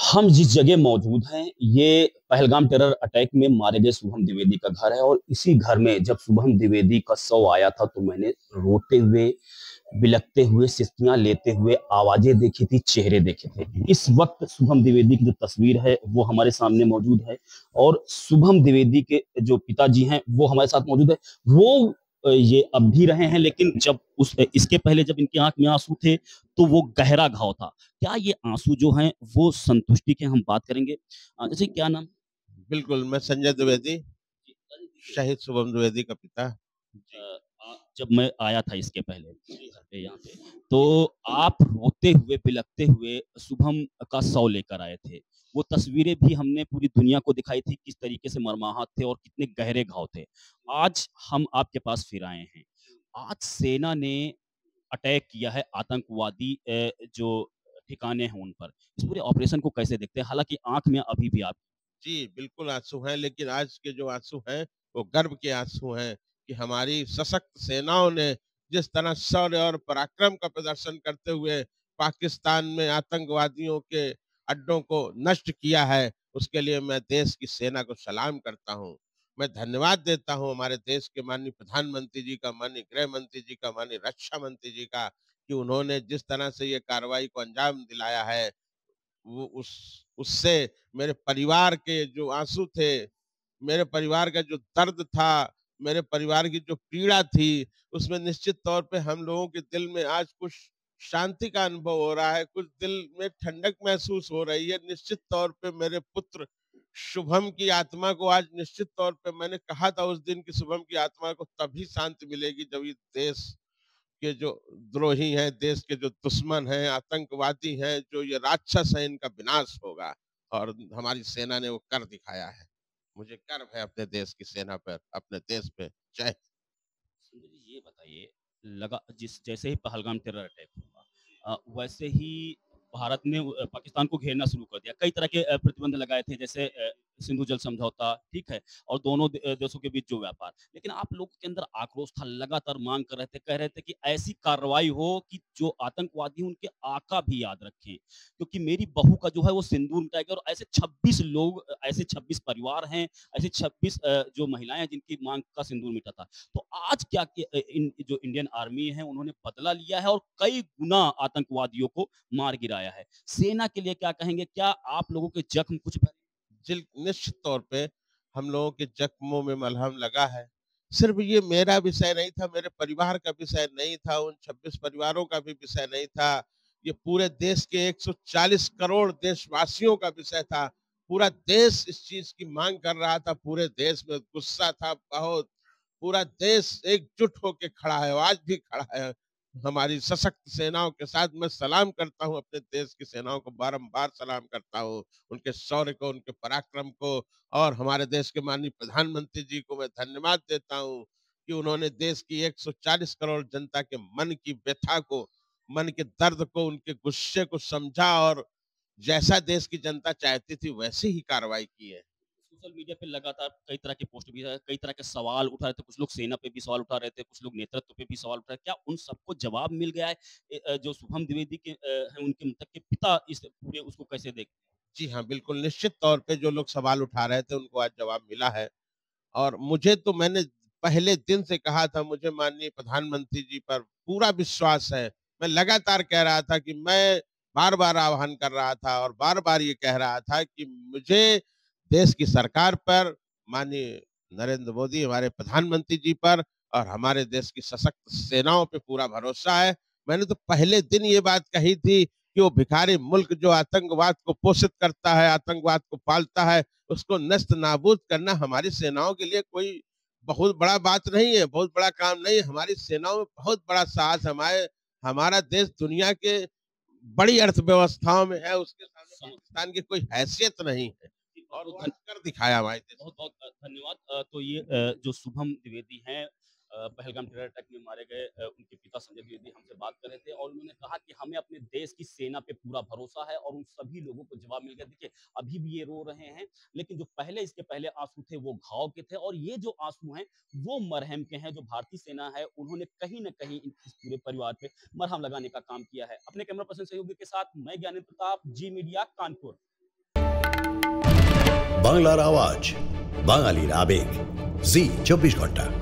हम जिस जगह मौजूद हैं, ये पहलगाम टेरर अटैक में मारे गए शुभम द्विवेदी का घर है और इसी घर में जब शुभम द्विवेदी का शव आया था, तो मैंने रोते हुए, बिलखते हुए, सिसकियाँ लेते हुए आवाज़ें देखी थी, चेहरे देखे थे। इस वक़्त शुभम द्विवेदी की जो तस्वीर है, वो हमारे सामने मौजूद है और शुभम द्विवेदी के जो पिताजी हैं, वो हमारे साथ मौजूद है। वो ये अब भी रहे हैं, लेकिन जब इसके पहले जब इनकी आँख में आँसू थे, तो वो गहरा घाव था। क्या ये आँसू जो हैं वो संतुष्टि के हम बात करेंगे? जैसे क्या नाम? बिल्कुल, मैं संजय द्विवेदी, जी, अरे देखिए शहीद शुभम द्विवेदी का पिता। जी, जब मैं आया था इसके पहले जी हाँ। यहाँ पे, तो आप रोते हुए, बिलखते हुए शुभम का शव लेकर आए थे। वो तस्वीरें भी हमने पूरी दुनिया को दिखाई थी, किस तरीके से मर्माहत थे और कितने गहरे घाव थे। आज हम आपके पास फिर आए हैं। आज सेना ने अटैक किया है आतंकवादी जो ठिकाने हैं उन पर। इस पूरे ऑपरेशन को कैसे देखते हैं? हालाँकि आँख में अभी भी आप जी, बिल्कुल आँसू हैं, लेकिन आज के जो आँसू हैं, वो गर्व के आँसू हैं कि हमारी सशक्त सेनाओं ने जिस तरह शौर्य और पराक्रम का प्रदर्शन करते हुए पाकिस्तान में आतंकवादियों के अड्डों को नष्ट किया है, उसके लिए मैं देश की सेना को सलाम करता हूँ। मैं धन्यवाद देता हूँ हमारे देश के माननीय प्रधानमंत्री जी का, माननीय गृह मंत्री जी का, माननीय रक्षा मंत्री जी का, कि उन्होंने जिस तरह से ये कार्रवाई को अंजाम दिलाया है, वो उससे मेरे परिवार के जो आँसू थे, मेरे परिवार का जो दर्द था, मेरे परिवार की जो पीड़ा थी, उसमें निश्चित तौर पे हम लोगों के दिल में आज कुछ शांति का अनुभव हो रहा है, कुछ दिल में ठंडक महसूस हो रही है। निश्चित तौर पे मेरे पुत्र शुभम की आत्मा को आज निश्चित तौर पे मैंने कहा था उस दिन कि शुभम की आत्मा को तभी शांति मिलेगी जब ये देश के जो द्रोही हैं, देश के जो दुश्मन हैं, आतंकवादी हैं, जो ये राक्षस हैं, इनका विनाश होगा और हमारी सेना ने वो कर दिखाया है। मुझे गर्व है अपने देश की सेना पर, अपने देश पे। जय सुंदर जी, ये बताइए, लगा जिस जैसे ही पहलगाम टेरर अटैक हुआ, वैसे ही भारत ने पाकिस्तान को घेरना शुरू कर दिया। कई तरह के प्रतिबंध लगाए थे, जैसे सिंधु जल समझौता, ठीक है? और दोनों देशों के बीच जो व्यापार। लेकिन आप लोगों के अंदर आक्रोश था, लगातार मांग कर रहे थे, कह रहे थे कि ऐसी कार्रवाई हो कि जो आतंकवादी हैं, उनके आका भी याद रखें, क्योंकि मेरी बहू का जो है वो सिंदूर मिटाएगा। और ऐसे 26 लोग, ऐसे 26 परिवार हैं, ऐसे 26 जो महिलाएं हैं जिनकी मांग का सिंदूर मिटा था। तो आज क्या इन जो इंडियन आर्मी है, उन्होंने बदला लिया है और कई गुना आतंकवादियों को मार गिराया है। सेना के लिए क्या कहेंगे? क्या आप लोगों के जख्म कुछ भरे? जिल निश्चित तौर पे हम लोगों के जख्मों में मलहम लगा है। सिर्फ ये मेरा विषय नहीं था, मेरे परिवार का विषय नहीं था, उन 26 परिवारों का भी विषय नहीं था। ये पूरे देश के 140 करोड़ देशवासियों का विषय था। पूरा देश इस चीज़ की माँग कर रहा था, पूरे देश में गुस्सा था बहुत। पूरा देश एकजुट होके खड़ा है और आज भी खड़ा है। हमारी सशक्त सेनाओं के साथ मैं सलाम करता हूँ, अपने देश की सेनाओं को बारंबार सलाम करता हूँ। उनके शौर्य को, उनके पराक्रम को और हमारे देश के माननीय प्रधानमंत्री जी को मैं धन्यवाद देता हूँ कि उन्होंने देश की 140 करोड़ जनता के मन की व्यथा को, मन के दर्द को, उनके गुस्से को समझा और जैसा देश की जनता चाहती थी वैसी ही कार्रवाई की है। सोशल मीडिया पे लगातार कई तरह के पोस्ट भी है, कई तरह के सवाल उठा रहे थे, कुछ लोग सेना पे भी सवाल उठा रहे थे, कुछ लोग नेतृत्व पे भी सवाल उठा रहे थे। क्या उन सबको जवाब मिल गया है? जो शुभम द्विवेदी के हैं, उनके मृतक के पिता इस पूरे उसको कैसे देखते हैं? जी हाँ, बिल्कुल निश्चित तौर पे जो लोग सवाल उठा रहे थे उनको आज जवाब मिला है। और मुझे तो मैंने पहले दिन से कहा था, मुझे माननीय प्रधानमंत्री जी पर पूरा विश्वास है। मैं लगातार कह रहा था कि मैं बार-बार आह्वान कर रहा था और बार-बार ये कह रहा था कि मुझे देश की सरकार पर, माननीय नरेंद्र मोदी हमारे प्रधानमंत्री जी पर और हमारे देश की सशक्त सेनाओं पे पूरा भरोसा है। मैंने तो पहले दिन ये बात कही थी कि वो भिखारी मुल्क जो आतंकवाद को पोषित करता है, आतंकवाद को पालता है, उसको नस्त-नाबूद करना हमारी सेनाओं के लिए कोई बहुत बड़ा बात नहीं है, बहुत बड़ा काम नहीं है। हमारी सेनाओं में बहुत बड़ा साहस है। हमारा देश दुनिया के बड़ी अर्थव्यवस्थाओं में है, उसके सामने समझ पाकिस्तान की कोई हैसियत नहीं है जी, और वो बहुत-बहुत आज कर दिखाया हमारे देश ने। बहुत-बहुत धन्यवाद। तो ये जो शुभम द्विवेदी हैं, पहलगाम टेरर अटैक में मारे गए, उनके पिता संजय द्विवेदी हमसे बात कर रहे थे और उन्होंने कहा कि हमें अपने देश की सेना पे पूरा भरोसा है और उन सभी लोगों को जवाब मिल गया। देखिए, अभी भी ये रो रहे हैं, लेकिन जो पहले इसके पहले आँसू थे, वो घाव के थे और ये जो आँसू हैं, वो मरहम के हैं। जो भारतीय सेना है, उन्होंने कहीं न कहीं इस पूरे परिवार पे मरहम लगाने का काम किया है। अपने कैमरा पर्सन सहयोगी के साथ मैं ज्ञानेंद्र प्रताप, जी मीडिया, कानपुर। বাংলার আওয়াজ, বাঙালির আবেগ, জি 24 ঘন্টা।